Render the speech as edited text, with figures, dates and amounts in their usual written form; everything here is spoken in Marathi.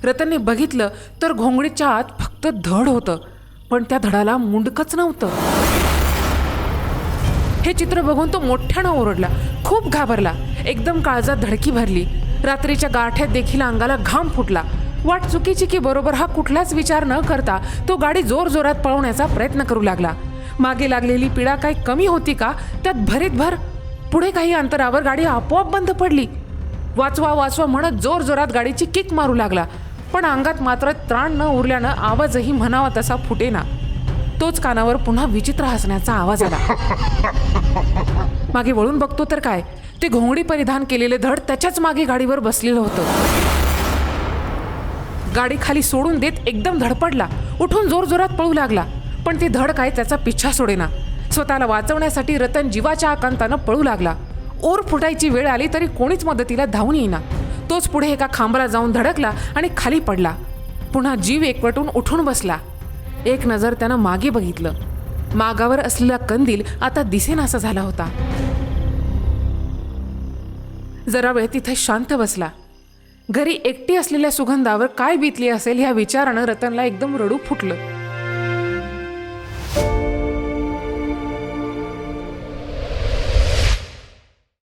रतनने बघितलं तर घोंगडीच्या आत फक्त धड होतं, पण त्या धडाला मुंडकच नव्हतं. हे चित्र बघून तो मोठ्यानं ओरडला, खूप घाबरला. एकदम काळजात धडकी भरली. रात्रीच्या गारठ्यात देखील अंगाला घाम फुटला. वाट चुकीची की बरोबर हा कुठलाच विचार न करता तो गाडी जोरजोरात पळवण्याचा प्रयत्न करू लागला. मागे लागलेली पीडा काही कमी होती का? त्यात भरीत भर पुढे काही अंतरावर गाडी आपोआप बंद पडली. वाचवा वाचवा म्हणत जोरजोरात गाडीची किक मारू लागला, पण अंगात मात्र त्राण न उरल्यानं आवाजही म्हणावा तसा फुटेना. तोच कानावर पुन्हा विचित्र हसण्याचा आवाज आला. मागे वळून बघतो तर काय, ते घोंगडी परिधान केलेले धड त्याच्याच मागे गाडीवर बसलेलं होतं. गाडी खाली सोडून देत एकदम धडपडला, उठून जोरजोरात पळू लागला, पण ते धड काय त्याचा पिच्छा सोडेना. स्वतःला वाचवण्यासाठी रतन जीवाच्या आकांतानं पळू लागला. ओर फुटायची वेळ आली तरी कोणीच मदतीला धावून येईना. तोच पुढे एका खांबाला जाऊन धडकला आणि खाली पडला. पुन्हा जीव एकवटून उठून बसला. एक नजर त्यानं मागे बघितलं. मागावर असलेला कंदील आता दिसेनासा झाला होता. जरा वेळ तिथे शांत बसला. घरी एकटी असलेल्या सुगंधावर काय बीतली असेल ह्या विचारानं रतनला एकदम रडू फुटलं.